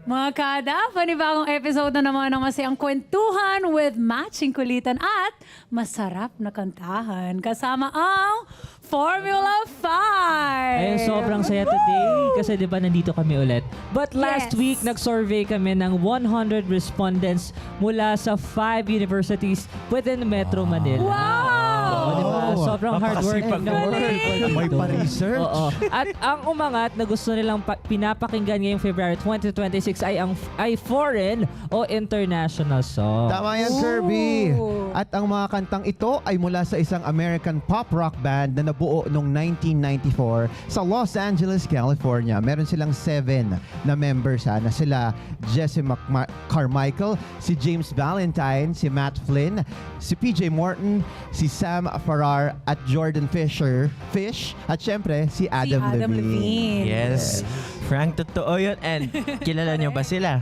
Mga kada, panibagong episode na naman ng Masayang Kwentuhan with matching kulitan at masarap na kantahan kasama ang Formula 5! Ayun, sobrang saya today kasi di ba nandito kami ulit. But last Yes. week, nag-survey kami ng 100 respondents mula sa 5 universities within Metro Manila. Wow! Oo, di ba? Sobrang hardworking na work. May pa-research. Oo. At ang umangat na gusto nilang pinapakinggan ngayong February 2026 ay foreign o international song. Tama yan, Kirby. At ang mga kantang ito ay mula sa isang American pop rock band na nabuo noong 1994 sa Los Angeles, California. Meron silang 7 na members na sila Jesse Carmichael, si James Valentine, si Matt Flynn, si PJ Morton, si Sam Farrar at Jordan Fish, at syempre si Adam Levine. Yes. Frank, totoo yun. And kilala niyo ba sila?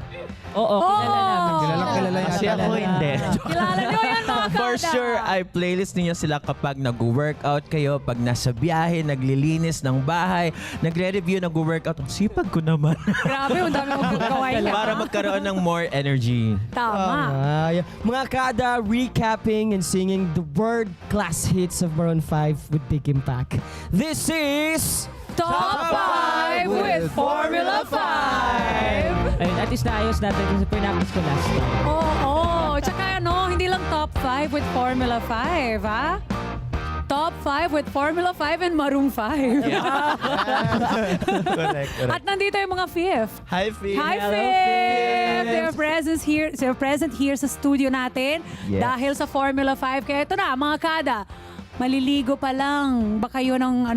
Oo, kilala namin. Kilala Kasi yata ako nila. hindi. Kilala nyo yan, mga kada! For sure, ay playlist niyo sila kapag nag-workout kayo, pag nasa biyahe, naglilinis ng bahay, nagre-review, nag-workout. Ang sipag ko naman. Grabe, ang dami mong gagawin na. Para magkaroon ng more energy. Tama. Mga kada, recapping and singing the world-class hits of Maroon 5 with big impact. This is... Top 5 with Formula 5! Ayun, at least naayos natin kasi pinakos ko last time. Oo. Tsaka ano, hindi lang top 5 with Formula 5, ha? Top 5 with Formula 5 and Maroon 5. Correct. At nandito yung mga fifth. Hi, Fee. Hi, Hello, Fifth! Fifth. They're present here sa studio natin Yes. dahil sa Formula 5. Kaya ito na, mga kada, maliligo pa lang ba kayo ng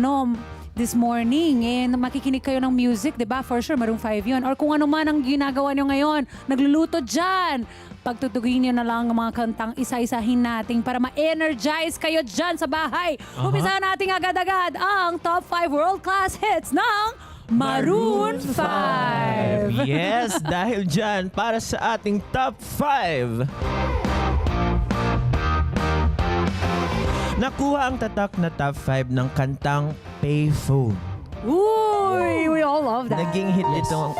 this morning, makikinig kayo ng music, di ba? For sure, Maroon 5 yun. Or kung ano man ang ginagawa nyo ngayon, nagluluto dyan, pagtutugin nyo na lang ang mga kantang isa-isahin natin para ma-energize kayo dyan sa bahay. Umpisa natin agad-agad ang top 5 world-class hits ng Maroon 5. Yes, dahil dyan, para sa ating top 5. Nakuha ang tatak na top 5 ng kantang Payphone. Uy, we all love that. Naging hit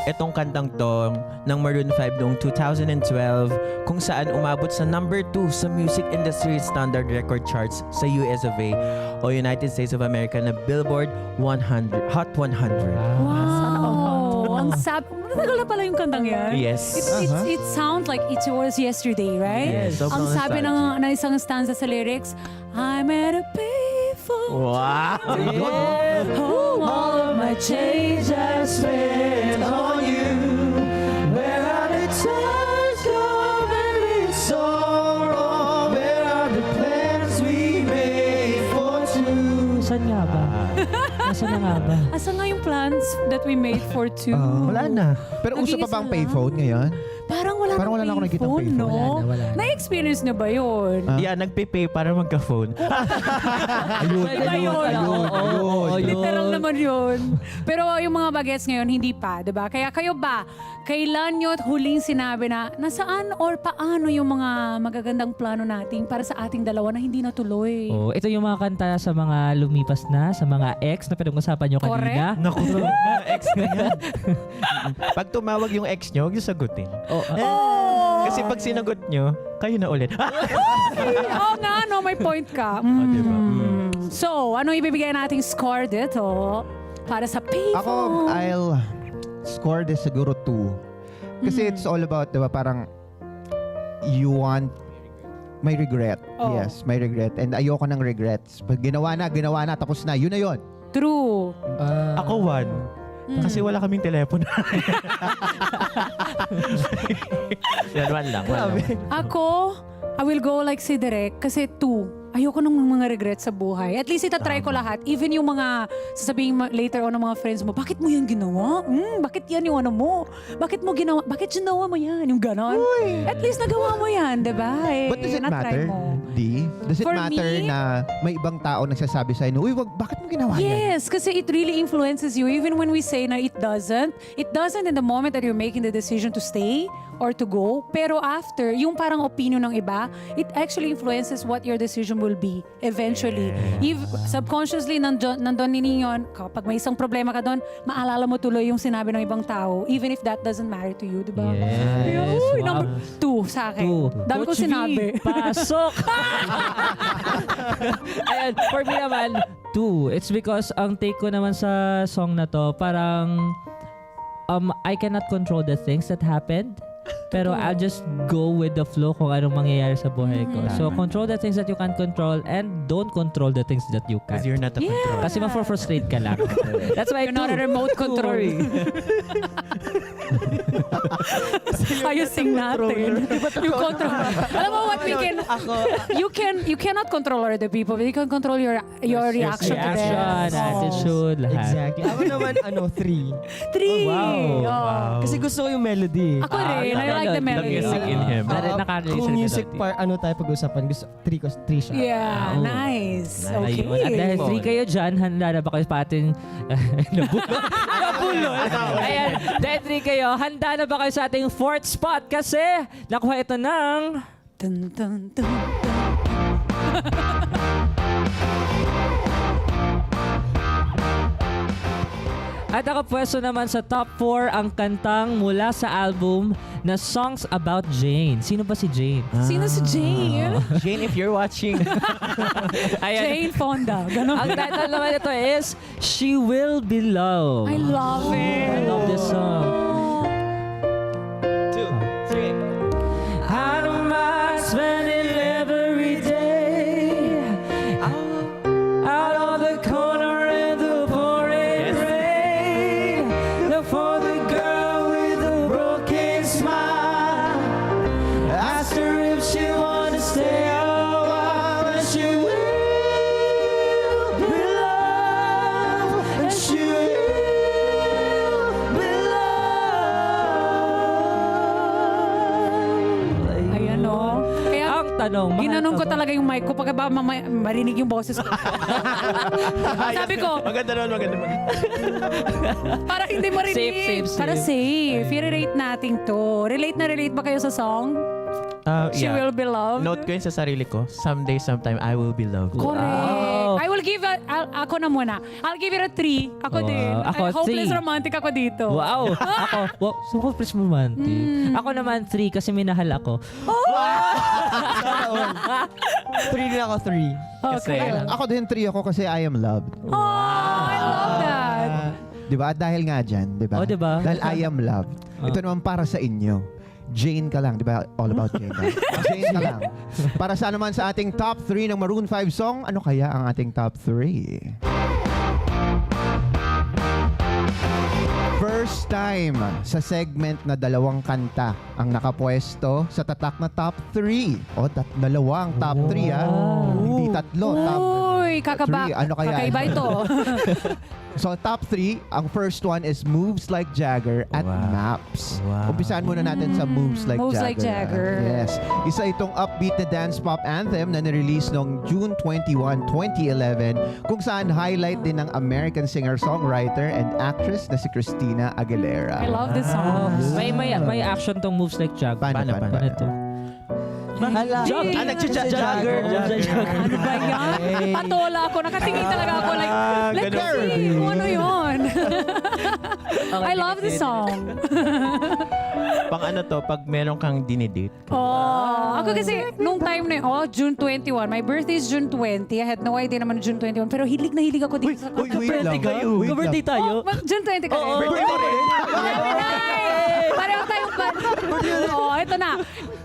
itong kantang to ng Maroon 5 noong 2012 kung saan umabot sa number 2 sa music industry standard record charts sa US of A o United States of America na Billboard 100, Hot 100. Wow! Ang matagal na pala yung kantang yan. Yes. It sounds like it was yesterday, right? Yes, sobrang Ang sabi nostalgic. ng isang stanza sa lyrics, I'm at a payphone. Wow! Home, all of my change I spent on you. Where are the times gone and so wrong? Where are the plans we made for two? Saan nga ba? Nasaan na nga ba? Asa nga yung plans that we made for two? Wala na. Pero uso pa bang payphone ngayon? Parang wala Parang wala na ako nakikitang payphone, payphone. no? Wala na. Na-experience niyo ba yun? Yeah, nagpe-pay para magka-phone. Ayun, Pwede ba yun? Literal naman yun. Pero yung mga bagets ngayon, hindi pa, di ba? Kaya kayo ba, kailan nyo huling sinabi na nasaan or paano yung mga magagandang plano natin para sa ating dalawa na hindi natuloy? Oh, ito yung mga kanta sa mga lumipas na, sa mga ex na pinag-usapan nyo kanina. Naku, ex na yan. Pag tumawag yung ex nyo, huwag yung sagutin. Kasi pag sinagot nyo, kayo na ulit. Oo nga, no, may point ka. diba? So, ano ibibigay nating score dito para sa payphone? Ako, I'll score this siguro 2. Kasi it's all about, diba, parang you want may regret. Oh. Yes, may regret. And ayoko ng regrets. Pag ginawa na, tapos na. Yun na yun. True. Ako 1. Kasi wala kaming telepono. Yan, 1 lang. Ako, I will go like si Direk kasi 2. Ayoko ng mga regrets sa buhay. At least itatry ko lahat. Even yung mga sasabihin later on ng mga friends mo, bakit mo yan ginawa? Bakit yan yung ano mo? Bakit mo ginawa? Bakit ginawa mo yan? Yung ganon. At least nagawa mo yan, di ba? But does it na-try matter, mo. D? Does it For matter me? na may ibang tao nagsasabi sa'yo, uy, bakit mo ginawa yan? Yes, kasi it really influences you. Even when we say na it doesn't in the moment that you're making the decision to stay or to go. Pero after, yung parang opinion ng iba, it actually influences what your decision will will be eventually. Subconsciously, nandun din yun. Kapag may isang problema ka doon, maalala mo tuloy yung sinabi ng ibang tao, even if that doesn't matter to you, di ba? Yes. Uy, Wow. number 2 sa akin. Dami ko Coach V, sinabi. pasok! Ayan, for me naman, 2. It's because ang take ko naman sa song na to, parang I cannot control the things that happened. Pero I'll just go with the flow kung anong mangyayari sa buhay ko. So, control the things that you can control and don't control the things that you Because can't. you're not a control. Kasi ma-frustrate ka lang. That's why You're not a remote control. Ayusin natin. Yung control. Alam mo what we can... You cannot control other people, but you can control your reaction to Reaction, them. attitude, lahat. Exactly. Ako naman, 3. 3. Wow. Oh. Kasi gusto ko yung melody. Ako rin. I like the The melody. music in him. Kung music part, ano tayo pag-usapan, gusto 3 siya. Yeah, Oh. nice. Ayun. At Okay. dahil 3 kayo dyan, handa na ba kayo sa ating nabulol? Ayan, dahil 3 kayo, handa na ba kayo sa ating 4th spot? Kasi nakuha ito ng... Dun, dun, dun, dun. At nakapwesto naman sa top 4 ang kantang mula sa album na Songs About Jane. Sino ba si Jane? Sino si Jane? Jane, if you're watching, Ayan. Jane Fonda. Ganon. Ang title naman ito is She Will Be Loved. I love it. I love this song. 2, 3. I don't mind spending every day out of the corner in the pouring rain. Look for the girl with the broken smile. Ask her if she wanna stay a while, and she will be loved, and she will be loved. Ayan o. Kaya Ang tanong, mahal ginanong ka ko ba? talaga yung mic ko pagka ba marinig yung boses ko. Sabi ko, Maganda nun, maganda. para hindi marinig. Safe. Para safe. I-relate natin to. Relate na relate ba kayo sa song? She will be loved? Note ko yun sa sarili ko, someday, sometime, I will be loved. Correct. Wow. I will give ako na muna. I'll give it a 3. Ako Wow. din. Ako, Hopeless 3. romantic ako dito. Wow! Ako, wow, so hopeless romantic. Ako naman 3 kasi minahal ako. 3 din ako, 3. Okay. Ako din 3 ako kasi I am loved. Oh, I love that. Di ba? Dahil nga dyan, di ba? Oh, di ba? Dahil I am loved. Ito naman para sa inyo. Jane ka lang, di ba? All about Jane. Jane ka lang. Para sa naman sa ating top 3 ng Maroon 5 song, ano kaya ang ating top 3? First time sa segment na dalawang kanta ang nakapwesto sa tatak na top 3. O, dalawang top 3 ha. Hindi tatlo. Top Uy, kakaba. three. Ano kaya? Kakaiba ito. So, top 3, ang first one is Moves Like Jagger at Wow. Maps. Wow. Umpisahan muna natin sa Moves Like Moves Jagger. Like Jagger. Yes. Isa itong upbeat na dance pop anthem na nirelease noong June 21, 2011 kung saan highlight din ng American singer-songwriter and actress na si Christina Aguilera. I love this song. May action tong moves like Jag. Paano? Ano to? Hala. Jog. Jagger. Ano ba yan? Patola ako. Nakatingin talaga ako. Like, let's ganun. see kung ano yun. I love this song. Pang ano to, pag meron kang dinidate. Oh, ako kasi nung time na yun, June 21. My birthday is June 20. I had no idea naman June 21. Pero hilig na hilig ako dito sa kanta. wait lang. Wait Ka-birthday lang. tayo? June 20 ka rin? Birthday ko rin. Pareho tayong ito na.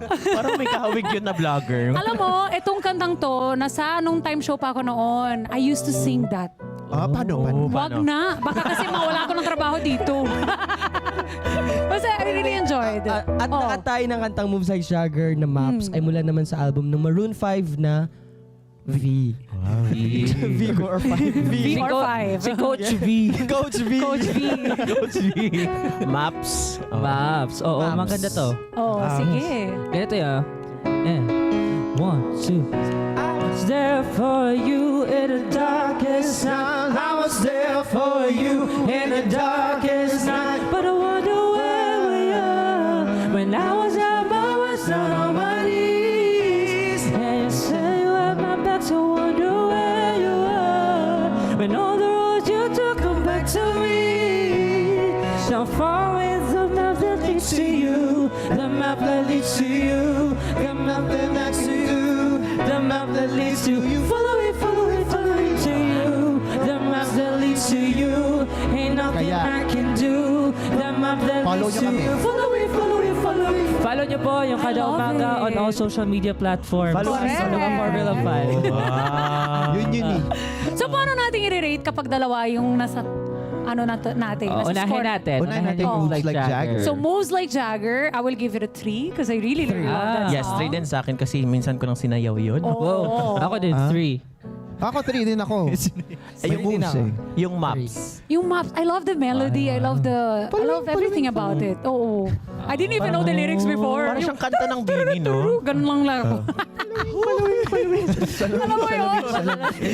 Parang may kahawig yun na vlogger. Alam mo, itong kantang to, nasa nung time show pa ako noon, I used to sing that. Paano? Wag na. Baka kasi mawala ako ng trabaho dito. Basta I really enjoyed. At nakatay ng kantang Moves Like Jagger na Maps ay mula naman sa album ng Maroon 5 na V. V or 5. V. V or 5. Si Coach V. Coach V. Coach V. Maps. Oh. Maps. Oo, Maps. maganda to. Oh, sige. Ganito yan. Yeah. 1, 2. I was there for you in the darkest night. I was there for you in the darkest night. But I wonder where we are. When I was out, I was down on my knees. And you say you had my back, so you, the map that leads to you, the map that leads to you, the map that leads to you. Follow it, follow it, follow it to you, the map that leads to you. Ain't nothing Kaya, I can do, the map that follow leads nyo to kami. you. Follow it, follow it, follow it. Follow nyo po yung kada love umaga on it. all social media platforms. Follow us. Follow ang Formula 5. Wow. Yun eh. So, paano natin i-rate kapag dalawa yung nasa, natin? Oh, nasa unahin score? natin. Unahin natin Oh. Moves Like Jagger. So, Moves Like Jagger, I will give it a 3 because I really love that Yes, song. 3 din sa akin kasi minsan ko nang sinayaw yun. Oh. Wow. Ako din, 3. Ako 3 din ako. May Yung moves eh. Yung maps. Yung maps, I love the melody. I love everything about it. Oo. I didn't even know the lyrics before. Parang siyang kanta ng Bini, no? Ganun lang lang ako. Alam mo yun?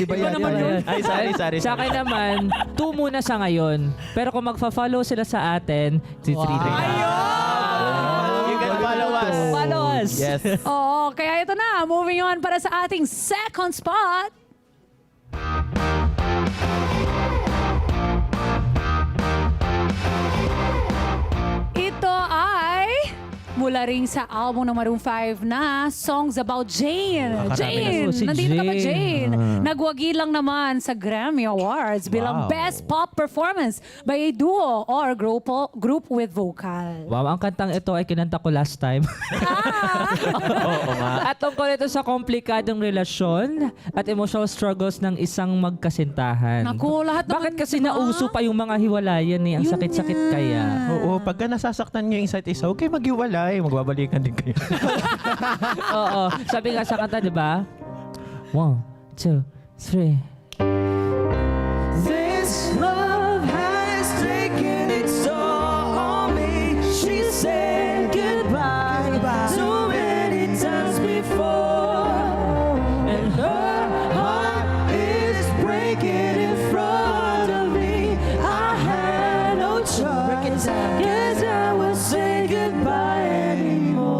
Iba yan. naman yun. Ay, sorry. Sa akin naman, 2 muna sa ngayon. Pero kung magfa-follow sila sa atin, si 3 din. You can follow us. Follow us. Yes. Oo, kaya ito na. Moving on para sa ating second spot. Ito ay mula rin sa album ng Maroon 5 na Songs About Jane. Jane! na po si Nandito ka ba, Jane? Jane? Nagwagi lang naman sa Grammy Awards bilang Wow. Best Pop Performance by a duo or group with vocal. Wow, ang kantang ito ay kinanta ko last time. Oo nga. At tungkol ito sa komplikadong relasyon at emotional struggles ng isang magkasintahan. Naku, lahat naman, Bakit kasi diba? nauso pa yung mga hiwalayan eh? Ang Yun sakit-sakit nga. kaya. Oo, pagka nasasaktan niyo yung isa't isa, okay, maghiwalay. Magbabalikan din kayo. Oo. Sabi nga sa kanta, di ba? 1, 2, 3. This love has taken its toll on me. She said goodbye so many times before. And her heart is breaking in front of me. I had no choice. Guess I will say goodbye anymore.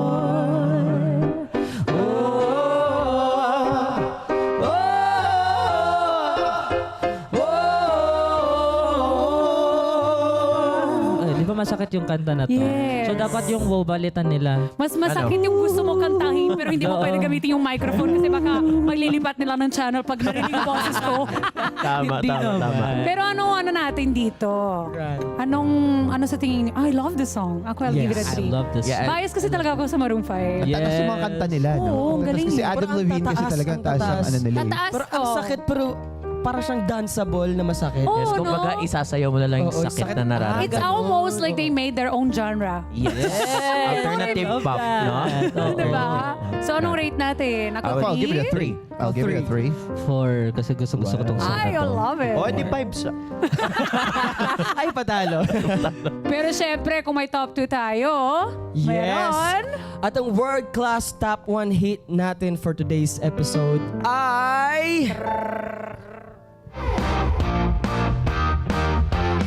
Di ba masakit yung kanta na to? Yes. So dapat yung balitan nila. Mas masakit yung gusto mo kantahin pero hindi mo Oo. pwede gamitin yung microphone kasi baka maglilipat nila ng channel pag narinig yung boses ko. Tama. Hindi naman. Pero ano natin dito? Ano sa tingin niyo? I love the song. Ako, I'll give it a I 3. love this. Yeah, Bias kasi talaga ako sa Maroon 5. Yeah. Tatas yung mga kanta nila, no? Oo, ang Tatas galing. kasi Adam Parang Levine kasi tataas, talaga ang taas ang tataas. ano nila. Tataas Pero ang sakit, pero para siyang danceable na masakit. Oh, Yes, no? kumbaga isasayaw mo na lang yung Oo, sakit sakit. na nararamdaman. It's almost like they made their own genre. Yes. Alternative Love pop, that. no? Oo. Diba? So, anong rate natin? I'll give it a 3. I'll give it a 3. 4 kasi gusto ko tong song I na to. love it. Oh, di 5 siya. Ay, patalo. Pero syempre, kung may top 2 tayo, meron. At ang world-class top 1 hit natin for today's episode ay...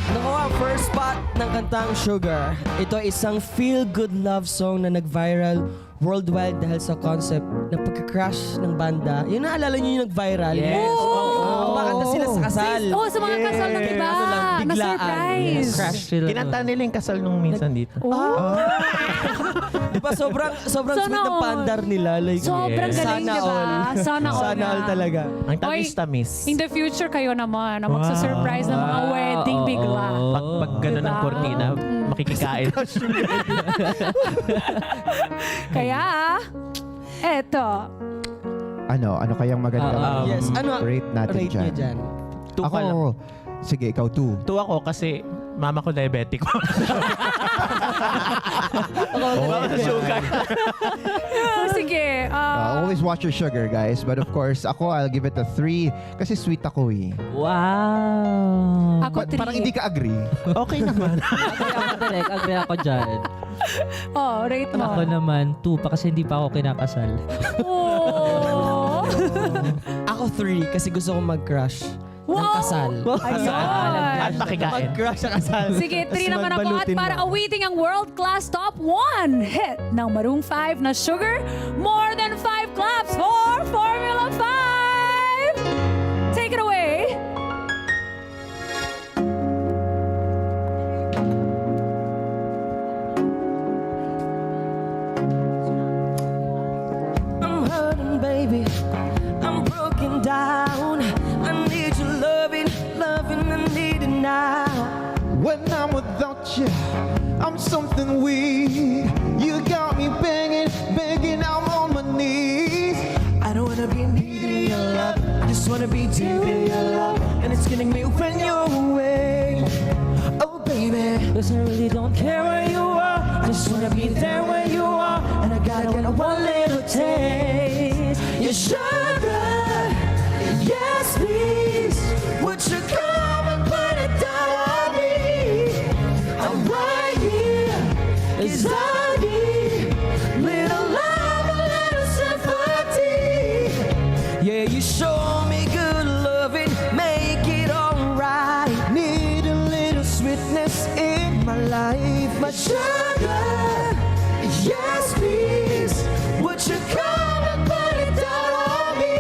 Nakuha first spot ng kantang Sugar. Ito ay isang feel-good love song na nag-viral worldwide dahil sa concept ng pagka-crush ng banda. Yun naalala niyo yung nag-viral? Yes. Kumakanta sila sa kasal. Oh, sa mga kasal ng iba. Ano lang, biglaan. Na-surprise. Crash sila. Kinanta nila yung kasal nung minsan dito. Oh, Di ba sobrang Sana sweet ng all. pandar nila. Like, sobrang Yes. galing, Sana diba? all. Sana all. Sana all nga. talaga. Ang tamis-tamis. In the future, kayo naman na magsa-surprise ng mga Wow. wedding bigla. Pag gano'n ang Diba? kortina, makikikain. Kaya, eto. Ano kayang magandang Yes, ano rate natin rate niyo dyan? dyan? 2 Ako, ka lang. sige, ikaw 2. 2 ako kasi mama ko diabetic. Mama ko sugar. Sige. Always watch your sugar, guys. But of course, ako, I'll give it a 3 kasi sweet ako eh. Wow. Ako, 3. Parang hindi ka agree. Okay naman. Agree ako dyan. Oh, rate mo. Ako naman, 2 pa kasi hindi pa ako kinakasal. Oh. Ako 3 kasi gusto kong mag-crush ng Wow! kasal. Ayun. At makikain. Mag-crush sa kasal. Sige, 3 naman ako at para awiting ang world-class top 1 hit ng Maroon 5 na Sugar, more than 5 claps for Formula 5! Take it away! down. I need your loving, loving, I need it now. When I'm without you, I'm something weak. You got me begging, begging, I'm on my knees. I don't wanna be needing your love, I just wanna be deep in your love. And it's killing me when you're away. Oh baby, Cause I really don't care where you are. I just wanna be there where you are. And I gotta get one little taste. Your sugar, yes please. Would you come and put it down on me? I'm right here, 'cause I need little love, a little sympathy. Yeah, you show me good loving, make it alright. Need a little sweetness in my life, my sugar. Yes, please. Would you come and put it down on me?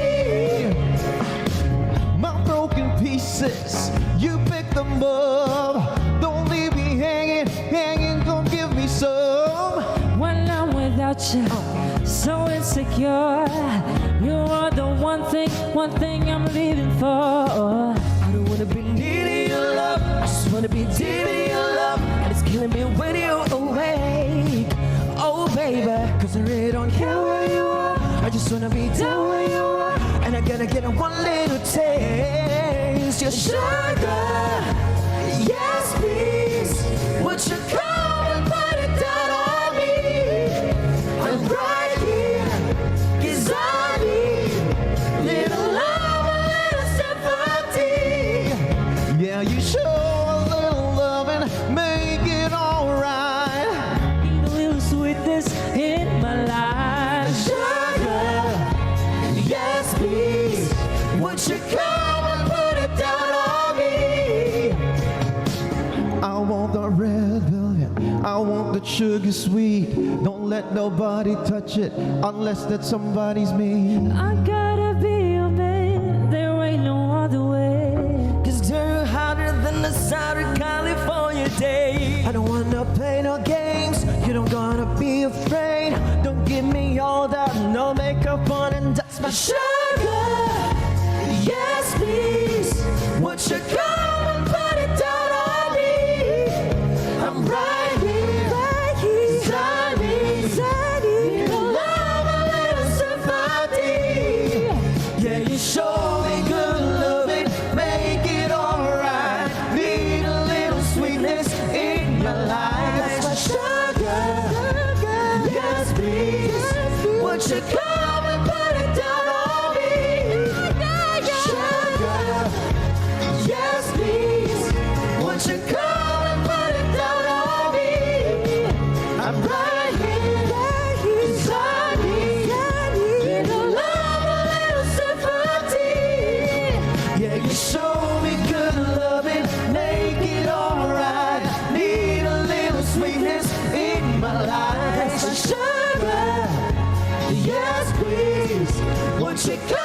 My broken pieces, you pick them up. Don't leave me hanging, hanging, come give me some. When I'm without you, so insecure. You are the one thing I'm living for. I don't wanna be needing your love, I just wanna be deep in your love. And it's killing me when you're awake. Oh baby, 'cause I really don't care where you are. I just wanna be down where you are. And I gotta get one little taste. Your sugar, yes please. Would you come and put it down on me? I'm right here, 'cause I need little love, a little sympathy. Yeah, you show a little loving, make it alright. Need a little sweetness in my life. Sugar, yes please. Would you come and put it down on me? I want the red velvet, I want the sugar sweet. Don't let nobody touch it unless that somebody's me. I gotta be your man, there ain't no other way. 'Cause you're hotter than the Southern California day. I don't wanna play no games, you don't gonna be afraid. Don't give me all that, no makeup on, and that's my sugar. Yes please, would you come and put it down on me? I'm right here, 'cause I need little love, a little sympathy. Yeah, you show me good loving, make it alright. Need a little sweetness in your life. That's my sugar. Yes, please. Would you come and put it down on me? Sugar. Yes, please. Would you come and put it down on me? I'm right here, 'cause I need little love, a little sympathy. Yeah, you show me good loving, make it alright. Need a little sweetness in my life. That's my sugar. Yes, please. Would you come